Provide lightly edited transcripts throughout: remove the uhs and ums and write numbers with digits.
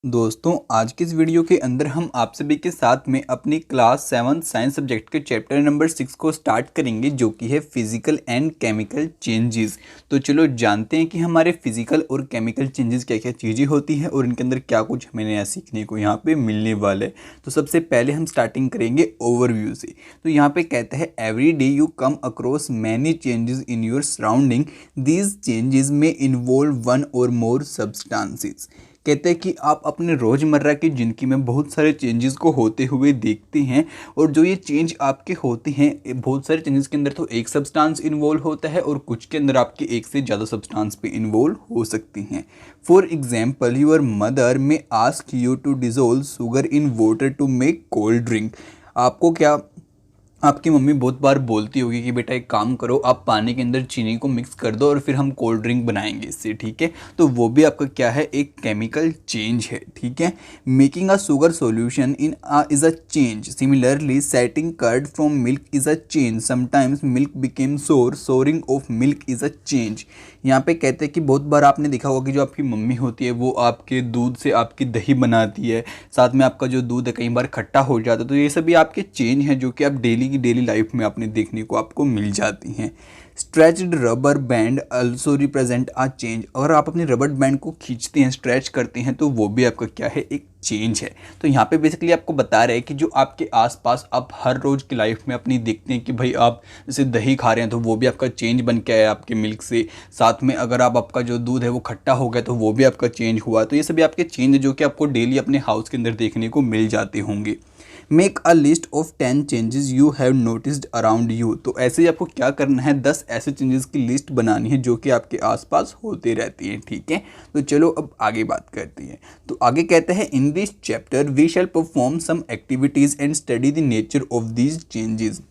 दोस्तों आज की इस वीडियो के अंदर हम आप सभी के साथ में अपनी क्लास 7 साइंस सब्जेक्ट के चैप्टर नंबर 6 को स्टार्ट करेंगे जो कि है फिजिकल एंड केमिकल चेंजेस। तो चलो जानते हैं कि हमारे फिजिकल और केमिकल चेंजेस क्या क्या चीज़ें होती हैं और इनके अंदर क्या कुछ हमें नया सीखने को यहाँ पे मिलने वाला है। तो सबसे पहले हम स्टार्टिंग करेंगे ओवरव्यू से। तो यहाँ पे कहता है every day you come across many changes in your surrounding, these changes में इन्वॉल्व वन और मोर सब्सटेंसेस। कहते हैं कि आप अपने रोज़मर्रा की ज़िंदगी में बहुत सारे चेंजेस को होते हुए देखते हैं और जो ये चेंज आपके होते हैं बहुत सारे चेंजेस के अंदर तो एक सब्सटेंस इन्वॉल्व होता है और कुछ के अंदर आपके एक से ज़्यादा सब्सटेंस पे इन्वॉल्व हो सकती हैं। For example your mother may ask you to dissolve sugar in water to make cold drink. आपको क्या आपकी मम्मी बहुत बार बोलती होगी कि बेटा एक काम करो, आप पानी के अंदर चीनी को मिक्स कर दो और फिर हम कोल्ड ड्रिंक बनाएंगे इससे, ठीक है। तो वो भी आपका क्या है, एक केमिकल चेंज है, ठीक है। Making a sugar solution in is a change. Similarly setting curd from milk is a change. Sometimes milk became sour, souring of milk is a change. यहाँ पे कहते हैं कि बहुत बार आपने देखा होगा कि जो आपकी मम्मी होती है वो आपके दूध से आपकी दही बनाती है, साथ में आपका जो दूध है कई बार खट्टा हो जाता है। तो ये सभी आपके चेंज हैं जो कि आप डेली लाइफ में आपने देखने को आपको मिल जाती हैं। Stretched rubber band also represent a change. अगर आप अपने रबर बैंड को खींचते हैं, स्ट्रेच करते हैं, तो वो भी आपका क्या है, एक चेंज है। तो यहाँ पे बेसिकली आपको बता रहे हैं कि जो आपके आसपास आप हर रोज़ की लाइफ में अपनी देखते हैं कि भाई आप जैसे दही खा रहे हैं तो वो भी आपका चेंज बन के आया आपके मिल्क से। साथ में अगर आपका जो दूध है वो खट्टा हो गया तो वो भी आपका चेंज हुआ। तो ये सभी आपके चेंज जो कि आपको डेली अपने हाउस के अंदर देखने को मिल जाते होंगे। Make a list of 10 changes you have noticed around you. तो ऐसे ही आपको क्या करना है, 10 ऐसे चेंजेस की लिस्ट बनानी है जो कि आपके आसपास होते रहती हैं, ठीक है। तो चलो अब आगे बात करते हैं। तो आगे कहते हैं in this chapter we shall perform some activities and study the nature of these changes.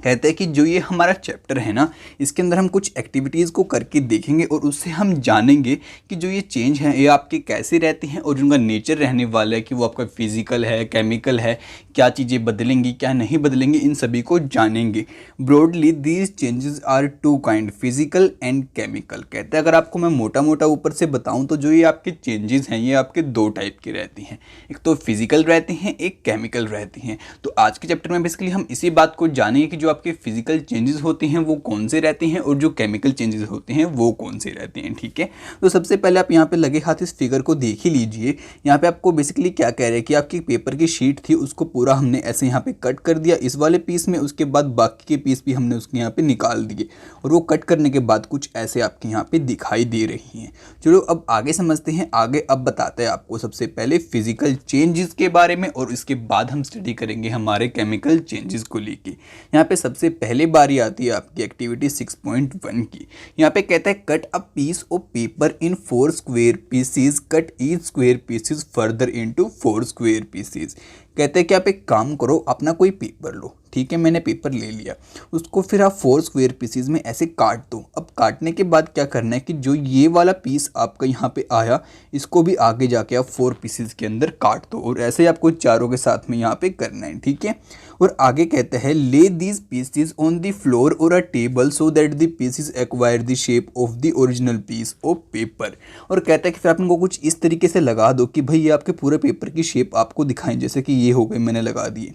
कहते हैं कि जो ये हमारा चैप्टर है ना, इसके अंदर हम कुछ एक्टिविटीज़ को करके देखेंगे और उससे हम जानेंगे कि जो ये चेंज हैं ये आपके कैसे रहते हैं और जिनका नेचर रहने वाला है कि वो आपका फिजिकल है, केमिकल है, क्या चीज़ें बदलेंगी क्या नहीं बदलेंगी, इन सभी को जानेंगे। Broadly these changes are two kind, physical and chemical. कहते हैं अगर आपको मैं मोटा मोटा ऊपर से बताऊँ तो जो ये आपके चेंजेस हैं ये आपके दो टाइप के रहती हैं, एक तो फिजिकल रहती हैं, एक केमिकल रहती हैं। तो आज के चैप्टर में बेसिकली हम इसी बात को जानेंगे कि जो आपके फिजिकल चेंजेस होते हैं वो कौन से रहते हैं और जो केमिकल चेंजेस होते हैं वो कौन से रहते हैं, ठीक है। तो सबसे पहले आप यहाँ पे लगे हाथ इस फिगर को देख ही लीजिए। यहाँ पे आपको बेसिकली क्या कह रहे हैं कि आपकी पेपर की शीट थी उसको पूरा हमने ऐसे यहाँ पे कट कर दिया इस वाले पीस में, उसके बाद बाकी के पीस भी हमने उसके यहाँ पे निकाल दिए और वो कट करने के बाद कुछ ऐसे आपके यहाँ पे दिखाई दे रही हैं। चलो अब आगे समझते हैं। आगे अब बताते हैं आपको सबसे पहले फिजिकल चेंजेस के बारे में और इसके बाद हम स्टडी करेंगे हमारे केमिकल चेंजेस को लेके। यहाँ पे सबसे पहले बारी आती है आपकी एक्टिविटी 6.1 की। यहाँ पे कहता है cut a piece of paper in 4 square pieces, cut each square pieces further into 4 square pieces. कहते हैं कि आप एक काम करो, अपना कोई पेपर लो, ठीक है, मैंने पेपर ले लिया, उसको फिर आप 4 स्क्वायर पीसीज में ऐसे काट दो। अब काटने के बाद क्या करना है कि जो ये वाला पीस आपका यहाँ पे आया इसको भी आगे जाके आप 4 पीसीज के अंदर काट दो और ऐसे ही आपको चारों के साथ में यहाँ पे करना है, ठीक है। और आगे कहते हैं lay these pieces on the floor और a table so that the pieces acquire the shape of the original piece of paper. और कहता है कि फिर आप इनको कुछ इस तरीके से लगा दो कि भाई ये आपके पूरे पेपर की शेप आपको दिखाएं। जैसे कि ये हो गए, मैंने लगा दिए,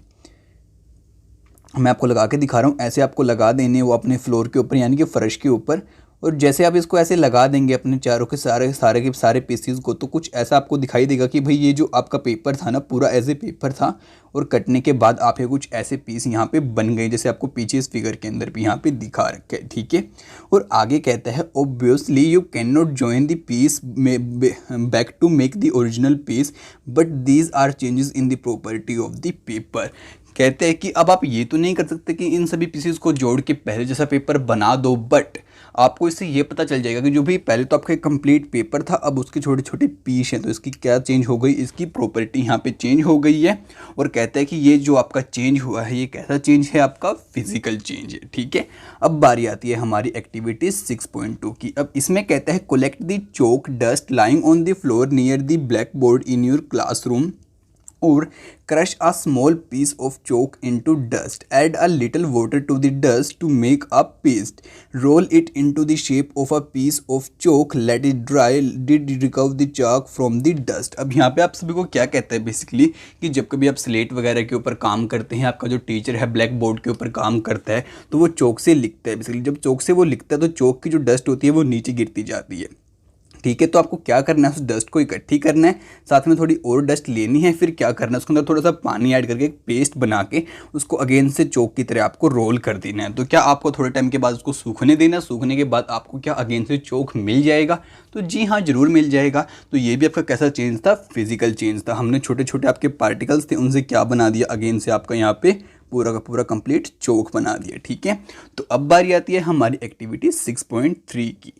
मैं आपको लगा के दिखा रहा हूँ। ऐसे आपको लगा देने वो अपने फ्लोर के ऊपर यानी कि फर्श के ऊपर। और जैसे आप इसको ऐसे लगा देंगे अपने चारों के सारे पीसीज को तो कुछ ऐसा आपको दिखाई देगा कि भाई ये जो आपका पेपर था ना पूरा एज ए पेपर था और कटने के बाद आप ये कुछ ऐसे पीस यहाँ पे बन गए जैसे आपको पीछे इस फिगर के अंदर भी यहाँ पे दिखा रखा है, ठीक है। और आगे कहता है obviously you can not join the piece back to make the original piece but these are changes in the property of the paper. कहते हैं कि अब आप ये तो नहीं कर सकते कि इन सभी पीसेस को जोड़ के पहले जैसा पेपर बना दो, बट आपको इससे ये पता चल जाएगा कि जो भी पहले तो आपका कंप्लीट पेपर था अब उसके छोटे छोटे पीस हैं तो इसकी क्या चेंज हो गई, इसकी प्रॉपर्टी यहाँ पे चेंज हो गई है। और कहते हैं कि ये जो आपका चेंज हुआ है ये कैसा चेंज है, आपका फिजिकल चेंज है, ठीक है। अब बारी आती है हमारी एक्टिविटी 6.2 की। अब इसमें कहता है collect the Chowk dust lying on the floor near the black board in your classroom or crush a small piece of chalk into dust. Add a little water to the dust to make a paste. Roll it into the shape of a piece of chalk. Let it dry. Did recover the chalk from the dust. अब यहाँ पे आप सभी को क्या कहता है basically कि जब कभी आप स्लेट वगैरह के ऊपर काम करते हैं, आपका जो टीचर है ब्लैक बोर्ड के ऊपर काम करता है तो वो चौक से लिखता है। बेसिकली जब चौक से वो लिखता है तो चौक की जो डस्ट होती है वो नीचे गिरती जाती है। ठीक है, तो आपको क्या करना है, उस डस्ट को इकट्ठी करना है, साथ में थोड़ी और डस्ट लेनी है, फिर क्या करना है उसके अंदर थोड़ा सा पानी ऐड करके एक पेस्ट बना के उसको अगेन से चौक की तरह आपको रोल कर देना है। तो क्या आपको थोड़े टाइम के बाद उसको सूखने देना है, सूखने के बाद आपको क्या अगेन से चौक मिल जाएगा? तो जी हाँ, ज़रूर मिल जाएगा। तो ये भी आपका कैसा चेंज था? फिजिकल चेंज था। हमने छोटे छोटे आपके पार्टिकल्स थे उनसे क्या बना दिया, अगेन से आपका यहाँ पे पूरा का पूरा कंप्लीट चौक बना दिया। ठीक है, तो अब बारी आती है हमारी एक्टिविटी 6.3 की।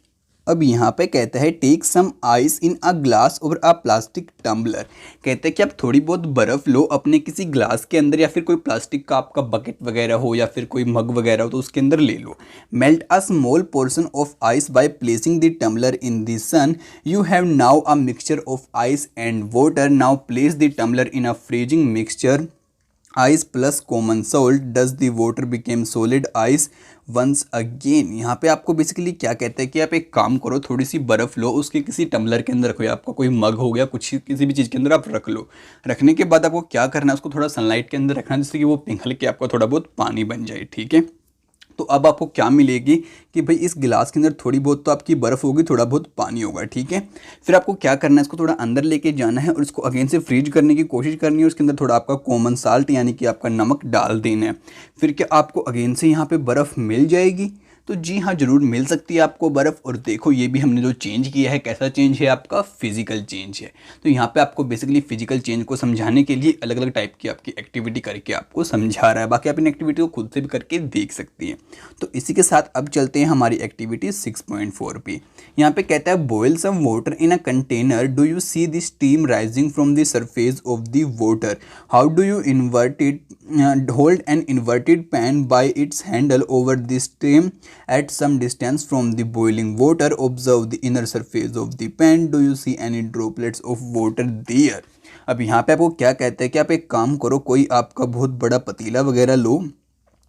अब यहाँ पे कहता है take some ice in a glass over a plastic tumbler. कहते हैं कि आप थोड़ी बहुत बर्फ़ लो अपने किसी ग्लास के अंदर, या फिर कोई प्लास्टिक का आपका बकेट वगैरह हो या फिर कोई मग वगैरह हो तो उसके अंदर ले लो। Melt a small portion of ice by placing the tumbler in the sun. You have now a mixture of ice and water. Now place the tumbler in a freezing mixture ice plus common salt. Does the water became solid ice once again. यहाँ पे आपको basically क्या कहता है कि आप एक काम करो, थोड़ी सी बर्फ़ लो, उसके किसी टम्बलर के अंदर रखो, या आपका कोई मग हो गया, कुछ किसी भी चीज़ के अंदर आप रख लो। रखने के बाद आपको क्या करना है, उसको थोड़ा सनलाइट के अंदर रखना है जिससे कि वो पिघल के आपका थोड़ा बहुत पानी बन जाए। ठीक है, तो अब आपको क्या मिलेगी कि भाई इस गिलास के अंदर थोड़ी बहुत तो आपकी बर्फ़ होगी, थोड़ा बहुत पानी होगा। ठीक है, फिर आपको क्या करना है, इसको थोड़ा अंदर लेके जाना है और इसको अगेन से फ्रीज करने की कोशिश करनी है। उसके अंदर थोड़ा आपका कॉमन साल्ट यानी कि आपका नमक डाल देना है। फिर क्या आपको अगेन से यहाँ पे बर्फ़ मिल जाएगी? तो जी हाँ, ज़रूर मिल सकती है आपको बर्फ़। और देखो ये भी हमने जो चेंज किया है, कैसा चेंज है? आपका फिजिकल चेंज है। तो यहाँ पे आपको बेसिकली फिजिकल चेंज को समझाने के लिए अलग अलग टाइप की आपकी एक्टिविटी करके आपको समझा रहा है। बाकी आप इन एक्टिविटी को खुद से भी करके देख सकती हैं। तो इसी के साथ अब चलते हैं हमारी एक्टिविटी 6.4 पे। यहाँ पे कहता है boil some water in a container. Do you see the steam rising from the surface of the water? How do you hold an inverted pan by its handle over the steam at some distance from the boiling water. Observe the inner surface of the pan. Do you see any droplets of water there? अब यहाँ पे आपको क्या कहता है कि आप एक काम करो, कोई आपका बहुत बड़ा पतीला वगैरह लो,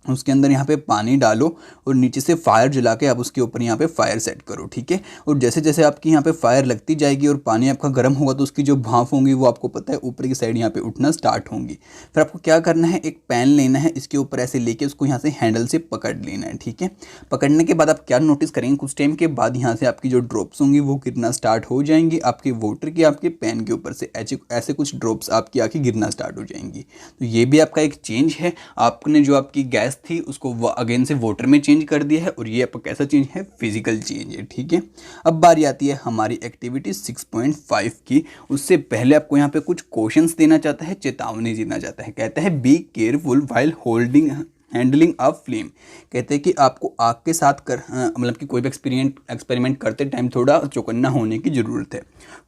उसके अंदर यहाँ पे पानी डालो और नीचे से फायर जला के आप उसके ऊपर यहाँ पे फायर सेट करो। ठीक है, और जैसे जैसे आपकी यहाँ पे फायर लगती जाएगी और पानी आपका गर्म होगा तो उसकी जो भाप होंगी वो आपको पता है ऊपर की साइड यहाँ पे उठना स्टार्ट होंगी। फिर आपको क्या करना है, एक पैन लेना है, इसके ऊपर ऐसे लेके उसको यहाँ से हैंडल से पकड़ लेना है। ठीक है, पकड़ने के बाद आप क्या नोटिस करेंगे, कुछ टाइम के बाद यहाँ से आपकी जो ड्रॉप्स होंगी वो गिरना स्टार्ट हो जाएंगी आपके वाटर की, आपके पैन के ऊपर से ऐसे कुछ ड्रॉप्स आपकी आके गिरना स्टार्ट हो जाएंगी। तो ये भी आपका एक चेंज है। आपने जो आपकी गैस थी उसको अगेन से वाटर में चेंज कर दिया है और ये आपका कैसा चेंज है? फिजिकल चेंज है। ठीक है, अब बारी आती है हमारी एक्टिविटी 6.5 की। उससे पहले आपको यहाँ पे कुछ क्वेश्चंस देना चाहता है, चेतावनी देना चाहता है। कहता है be careful while handling a flame. कहते हैं कि आपको आग के साथ मतलब कि कोई भी एक्सपेरिमेंट करते टाइम थोड़ा चौकन्ना होने की ज़रूरत है।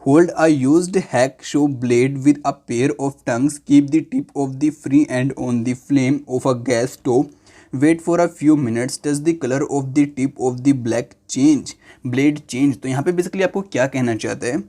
Hold a used hacksaw blade with a pair of tongs. Keep the tip of the free end on the flame of a gas stove. Wait for a few minutes. Does the colour of the tip of the blade change. तो यहाँ पे basically आपको क्या कहना चाहता है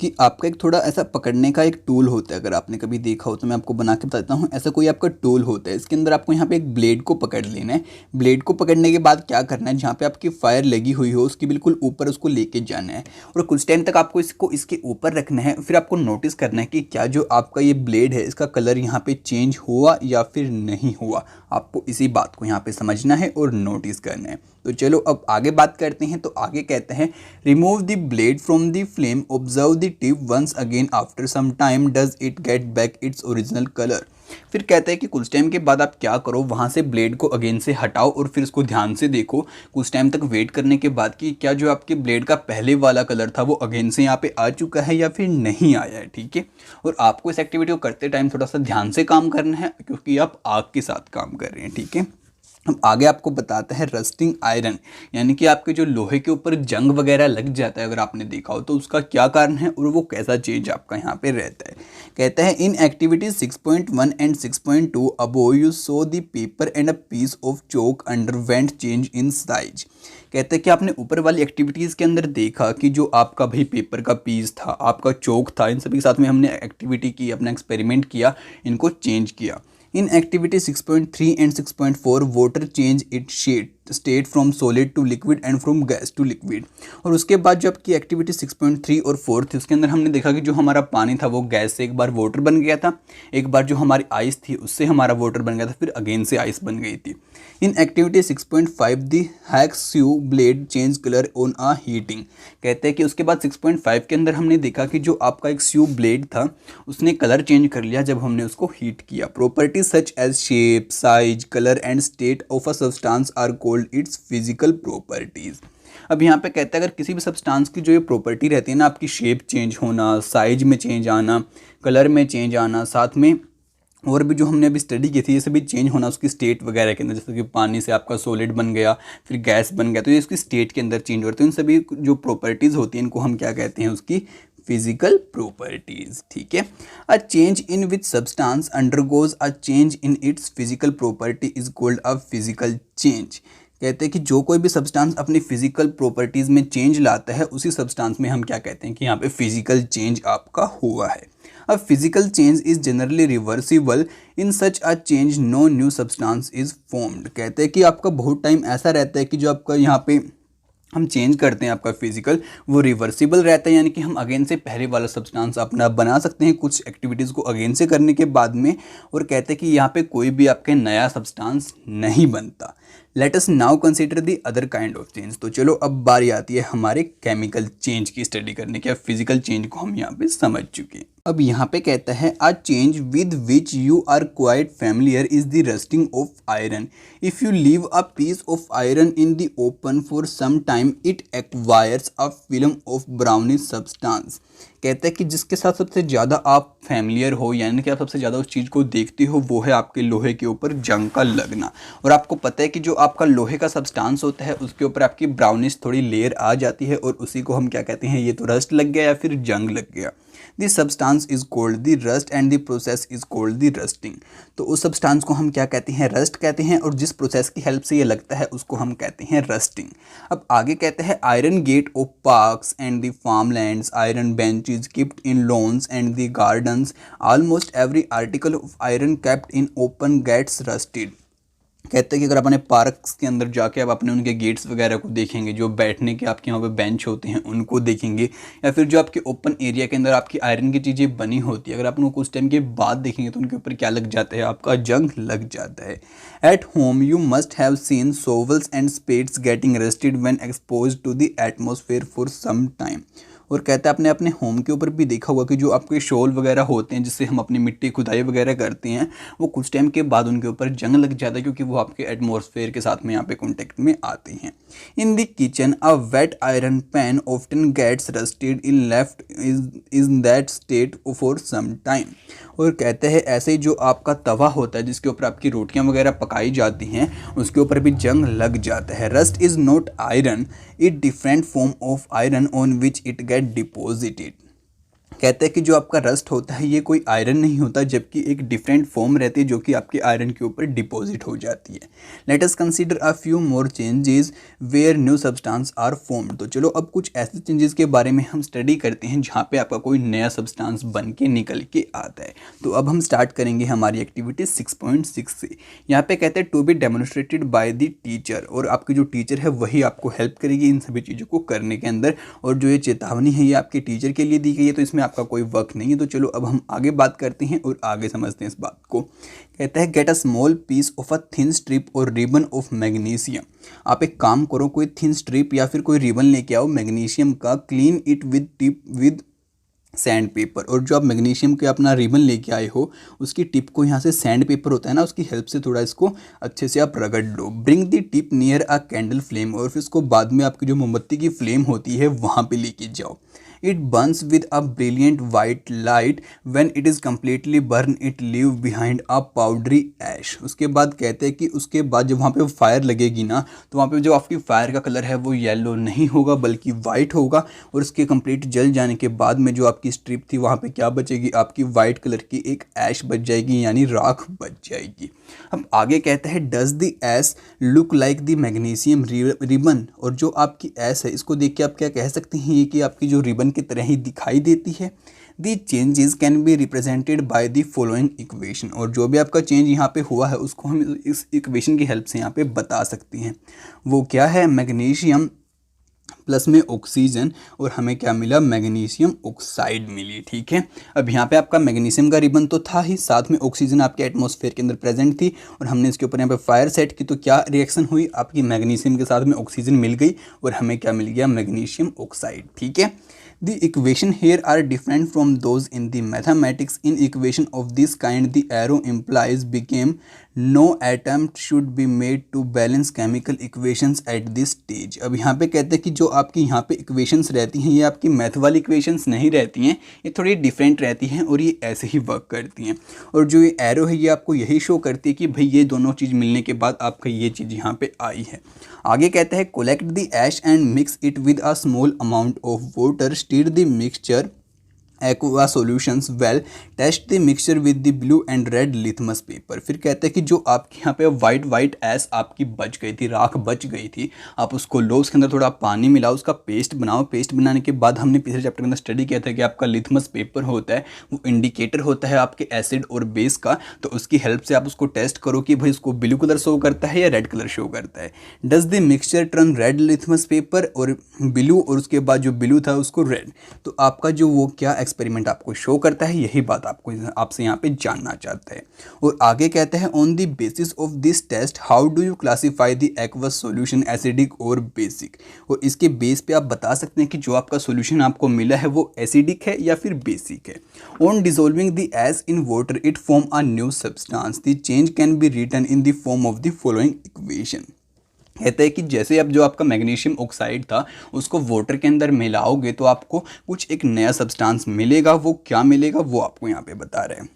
कि आपका एक थोड़ा ऐसा पकड़ने का एक टूल होता है, अगर आपने कभी देखा हो तो मैं आपको बना के बताता हूँ। ऐसा कोई आपका टूल होता है, इसके अंदर आपको यहाँ पे एक ब्लेड को पकड़ लेना है। ब्लेड को पकड़ने के बाद क्या करना है, जहाँ पे आपकी फायर लगी हुई हो उसके बिल्कुल ऊपर उसको लेके जाना है और कुछ टाइम तक आपको इसको इसके ऊपर रखना है। फिर आपको नोटिस करना है कि क्या जो आपका ये ब्लेड है इसका कलर यहाँ पे चेंज हुआ या फिर नहीं हुआ। आपको इसी बात को यहाँ पे समझना है और नोटिस करना है। तो चलो अब आगे बात करते हैं। तो आगे कहते हैं remove the blade from the flame. Observe the tip once again after some time. Does it get back its original colour. फिर कहते हैं कि कुछ टाइम के बाद आप क्या करो, वहाँ से ब्लेड को अगेन से हटाओ और फिर इसको ध्यान से देखो। कुछ टाइम तक वेट करने के बाद कि क्या जो आपके ब्लेड का पहले वाला कलर था वो अगेन से यहाँ पे आ चुका है या फिर नहीं आया है। ठीक है, और आपको इस एक्टिविटी को करते टाइम थोड़ा सा ध्यान से काम करना है क्योंकि आप आग के साथ काम कर रहे हैं। ठीक है, अब आगे आपको बताता है रस्टिंग आयरन, यानी कि आपके जो लोहे के ऊपर जंग वगैरह लग जाता है अगर आपने देखा हो तो उसका क्या कारण है और वो कैसा चेंज आपका यहाँ पे रहता है। कहता है in activities 6.1 and 6.2 above you saw the paper and a piece of chalk underwent change in size. कहते हैं कि आपने ऊपर वाली एक्टिविटीज़ के अंदर देखा कि जो आपका भाई पेपर का पीस था, आपका चोक था, इन सभी के साथ में हमने एक्टिविटी की, अपना एक्सपेरिमेंट किया, इनको चेंज किया। In activity 6.3 and 6.4 water change it state from solid to liquid and from gas to liquid. और उसके बाद जो आपकी एक्टिविटी 6.3 और 4 थी उसके अंदर हमने देखा कि जो हमारा पानी था वो गैस से एक बार वाटर बन गया था, एक बार जो हमारी आइस थी उससे हमारा वाटर बन गया था, फिर अगेन से आइस बन गई थी। In activity 6.5 the hacksaw blade change colour on a heating. कहते हैं कि उसके बाद 6.5 के अंदर हमने देखा कि जो आपका एक स्यू ब्लेड था उसने कलर चेंज कर लिया जब हमने उसको हीट किया। Properties such as shape, size, colour and state of a substance are called its physical properties. अब यहाँ पे कहता है अगर किसी भी सब्सटेंस की जो ये प्रॉपर्टी रहती है ना, आपकी शेप चेंज होना, साइज में चेंज आना, कलर में चेंज आना, साथ में और भी जो हमने अभी स्टडी की थी ये सभी चेंज होना उसकी स्टेट वगैरह के अंदर, जैसे कि पानी से आपका सॉलिड बन गया फिर गैस बन गया, तो ये उसकी स्टेट के अंदर चेंज होते हैं। इन सभी जो प्रॉपर्टीज़ होती हैं इनको हम क्या कहते हैं, उसकी फिजिकल प्रॉपर्टीज। ठीक है। A change in which substance undergoes a change in its physical property is called a physical change. कहते हैं कि जो कोई भी सब्सटेंस अपनी फिजिकल प्रॉपर्टीज़ में चेंज लाता है उसी सब्सटेंस में हम क्या कहते हैं कि यहाँ पे फिजिकल चेंज आपका हुआ है। A physical change is generally reversible. In such a change, no new substance is formed. कहते हैं कि आपका बहुत टाइम ऐसा रहता है कि जो आपका यहाँ पे हम चेंज करते हैं आपका फिजिकल वो रिवर्सिबल रहता है, यानी कि हम अगेन से पहले वाला सब्सटेंस अपना बना सकते हैं कुछ एक्टिविटीज़ को अगेन से करने के बाद में। और कहते हैं कि यहाँ पे कोई भी आपके नया सब्सटेंस नहीं बनता। Let us now consider the other kind of change. तो चलो अब बारी आती है हमारे केमिकल चेंज की स्टडी करने की। अब फिजिकल चेंज को हम यहाँ पे समझ चुके हैं। अब यहाँ पे कहता है a change with which you are quite familiar is the rusting of iron. If you leave a piece of iron in the open for some time it acquires a film of brownish substance. कहता है कि जिसके साथ सबसे ज़्यादा आप familiar हो, यानी कि आप सबसे ज़्यादा उस चीज़ को देखते हो, वो है आपके लोहे के ऊपर जंग का लगना। और आपको पता है कि जो आपका लोहे का सब्सटेंस होता है उसके ऊपर आपकी ब्राउनिश थोड़ी लेयर आ जाती है और उसी को हम क्या कहते हैं, ये तो रस्ट लग गया या फिर जंग लग गया। The substance is called the rust and the process is called the rusting. तो उस सब्सटेंस को हम क्या कहते हैं, रस्ट कहते हैं, और जिस प्रोसेस की हेल्प से ये लगता है उसको हम कहते हैं रस्टिंग। अब आगे कहते हैं iron gate of parks and the farmlands, iron benches kept in lawns and the gardens, almost every article of iron kept in open gets rusted। कहते हैं कि अगर अपने पार्क्स के अंदर जाके आप अपने उनके गेट्स वगैरह को देखेंगे, जो बैठने के आपके यहाँ पे बेंच होते हैं उनको देखेंगे, या फिर जो आपके ओपन एरिया के अंदर आपकी आयरन की चीज़ें बनी होती है, अगर आप उनको कुछ टाइम के बाद देखेंगे तो उनके ऊपर क्या लग जाता है, आपका जंग लग जाता है। At home you must have seen shovels and spades getting rusted when exposed to the atmosphere for some time. और कहता है आपने अपने होम के ऊपर भी देखा होगा कि जो आपके शॉल वगैरह होते हैं जिससे हम अपनी मिट्टी खुदाई वगैरह करते हैं, वो कुछ टाइम के बाद उनके ऊपर जंग लग जाता है क्योंकि वो आपके एटमॉस्फेयर के साथ में यहाँ पे कॉन्टेक्ट में आते हैं। In the kitchen a wet iron pan often gets rusted in left is that state for some time. और कहते हैं ऐसे ही जो आपका तवा होता है जिसके ऊपर आपकी रोटियां वगैरह पकाई जाती हैं उसके ऊपर भी जंग लग जाता है। Rust is not iron, it different form of iron on which it get deposited. कहते हैं कि जो आपका रस्ट होता है ये कोई आयरन नहीं होता, जबकि एक डिफरेंट फॉर्म रहती है जो कि आपके आयरन के ऊपर डिपॉजिट हो जाती है। Let us consider a few more changes where new substance are formed. तो चलो अब कुछ ऐसे चेंजेस के बारे में हम स्टडी करते हैं जहाँ पे आपका कोई नया सब्सटेंस बन के निकल के आता है। तो अब हम स्टार्ट करेंगे हमारी एक्टिविटी 6.6 से। यहाँ पे कहते हैं to be demonstrated by the teacher, और आपकी जो टीचर है वही आपको हेल्प करेगी इन सभी चीज़ों को करने के अंदर। और जो ये चेतावनी है ये आपके टीचर के लिए दी गई है, तो इसमें आपका कोई वर्क नहीं है। तो चलो अब हम आगे बात करते हैं और आगे समझते हैं इस बात को। कहता है get a small piece of a thin strip और रिबन ऑफ मैग्नीशियम। आप एक काम करो, कोई थिन स्ट्रिप या फिर कोई रिबन लेके आओ मैग्नीशियम का, clean it with tip with sand paper. और जो आप मैग्नीशियम के अपना रिबन लेके आए हो उसकी टिप को यहाँ से सैंड पेपर होता है ना, उसकी हेल्प से थोड़ा इसको अच्छे से आप रगड़ लो। Bring the tip near a candle flame, और फिर इसको बाद में आपकी जो मोमबत्ती की फ्लेम होती है वहाँ पे लेके जाओ। It burns with a brilliant white light, when it is completely burn it leave behind a powdery ash. उसके बाद कहते हैं कि उसके बाद जब वहाँ पे फायर लगेगी ना, तो वहाँ पे जो आपकी फायर का कलर है वो येलो नहीं होगा बल्कि वाइट होगा, और उसके कंप्लीट जल जाने के बाद में जो आपकी स्ट्रिप थी वहाँ पे क्या बचेगी, आपकी वाइट कलर की एक ऐश बच जाएगी, यानी राख बच जाएगी। अब आगे कहते हैं does the ash look like the magnesium ribbon, और जो आपकी ऐश है इसको देख के आप क्या कह सकते हैं, ये कि आपकी जो रिबन की तरह ही दिखाई देती है। दी changes can be represented by the following equation, और जो भी आपका चेंज यहाँ पे हुआ है उसको हम इस इक्वेशन की हेल्प से यहाँ पे बता सकते हैं। वो क्या है, मैग्नीशियम प्लस में ऑक्सीजन, और हमें क्या मिला, मैग्नीशियम ऑक्साइड मिली। ठीक है, अब यहाँ पे आपका मैग्नीशियम का रिबन तो था ही, साथ में ऑक्सीजन आपके एटमॉस्फेयर के अंदर प्रेजेंट थी, और हमने इसके ऊपर यहाँ पे फायर सेट की, तो क्या रिएक्शन हुई, आपकी मैग्नीशियम के साथ में ऑक्सीजन मिल गई और हमें क्या मिल गया, मैग्नीशियम ऑक्साइड। ठीक है, The equation here are different from those in the mathematics. In equation of this kind, the arrow implies became no attempt should be made to balance chemical equations at this stage. अब यहाँ पे कहते हैं कि जो आपकी यहाँ पे इक्वेशंस रहती हैं ये आपकी मैथ वाली इक्वेशंस नहीं रहती हैं, ये थोड़ी डिफरेंट रहती हैं और ये ऐसे ही वर्क करती हैं। और जो ये एरो है ये आपको यही शो करती है कि भाई ये दोनों चीज़ मिलने के बाद आपका ये चीज़ यहाँ पे आई है। आगे कहते हैं collect the ash and mix it with a small amount of water, stir the mixture aqua solutions well, test the mixture with the blue and red litmus paper. फिर कहते हैं कि जो आपके यहाँ पे वाइट ऐश आपकी बच गई थी, राख बच गई थी, आप उसको लो, उसके अंदर थोड़ा पानी मिलाओ, उसका पेस्ट बनाओ। पेस्ट बनाने के बाद हमने पिछले चैप्टर के अंदर स्टडी किया था कि आपका लिथमस पेपर होता है वो इंडिकेटर होता है आपके एसिड और बेस का, तो उसकी हेल्प से आप उसको टेस्ट करो कि भाई उसको ब्लू कलर शो करता है या रेड कलर शो करता है। Does the mixture turn red litmus paper और ब्लू, और उसके बाद जो ब्लू था उसको रेड, तो आपका जो वो क्या एक्सपेरिमेंट आपको शो करता है, यही बात आपको आपसे यहाँ पे जानना चाहता है। और आगे कहते हैं on the basis of this test how do you classify the aqueous solution acidic और बेसिक, और इसके बेस पे आप बता सकते हैं कि जो आपका सॉल्यूशन आपको मिला है वो एसिडिक है या फिर बेसिक है। On dissolving the ash in water it form a new substance, the change can be written in the form of the following equation. कहते हैं कि जैसे अब जो आपका मैग्नीशियम ऑक्साइड था उसको वाटर के अंदर मिलाओगे तो आपको कुछ एक नया सब्सटेंस मिलेगा, वो क्या मिलेगा वो आपको यहाँ पे बता रहे हैं।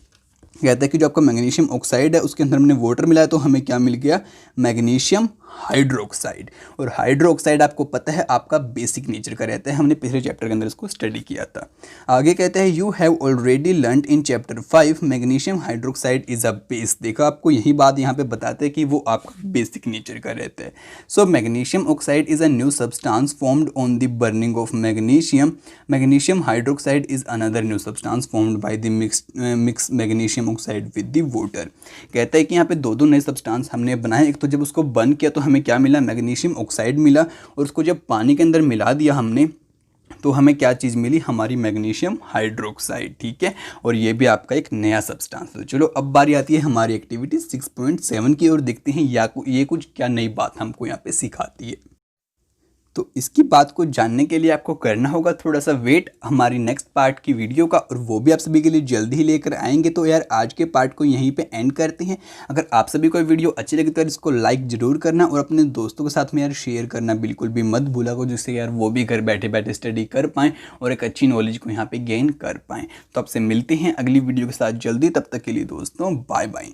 कहते हैं कि जो आपका मैग्नीशियम ऑक्साइड है उसके अंदर हमने वाटर मिलाया तो हमें क्या मिल गया, मैग्नीशियम हाइड्रोक्साइड। और हाइड्रोक्साइड आपको पता है आपका बेसिक नेचर का रहता है, हमने पिछले चैप्टर के अंदर इसको स्टडी किया था। आगे कहते हैं you have already learned in chapter 5 magnesium hydroxide is a base. देखा, आपको यही बात यहाँ पे बताते हैं कि वो आपका बेसिक नेचर का रहता है। So magnesium oxide is a new substance formed on the burning of magnesium. Magnesium hydroxide is another new substance formed by the mix magnesium oxide with the water. कहता है कि यहाँ पे दो नए सब्सटेंस हमने बनाए, एक तो जब उसको बर्न किया तो हमें क्या मिला, मैग्नीशियम ऑक्साइड मिला, और उसको जब पानी के अंदर मिला दिया हमने तो हमें क्या चीज़ मिली, हमारी मैग्नीशियम हाइड्रोक्साइड। ठीक है, और ये भी आपका एक नया सब्सटेंस है। चलो अब बारी आती है हमारी एक्टिविटी 6.7 की, और देखते हैं ये कुछ क्या नई बात हमको यहाँ पे सिखाती है। तो इसकी बात को जानने के लिए आपको करना होगा थोड़ा सा वेट हमारी नेक्स्ट पार्ट की वीडियो का, और वो भी आप सभी के लिए जल्दी ही लेकर आएंगे। तो यार आज के पार्ट को यहीं पे एंड करते हैं। अगर आप सभी को वीडियो अच्छी लगी तो यार इसको लाइक जरूर करना, और अपने दोस्तों के साथ में यार शेयर करना बिल्कुल भी मत भूला को, जिससे यार वो भी घर बैठे बैठे स्टडी कर पाएँ और एक अच्छी नॉलेज को यहाँ पर गेन कर पाएँ। तो आपसे मिलते हैं अगली वीडियो के साथ जल्दी, तब तक के लिए दोस्तों बाय बाय।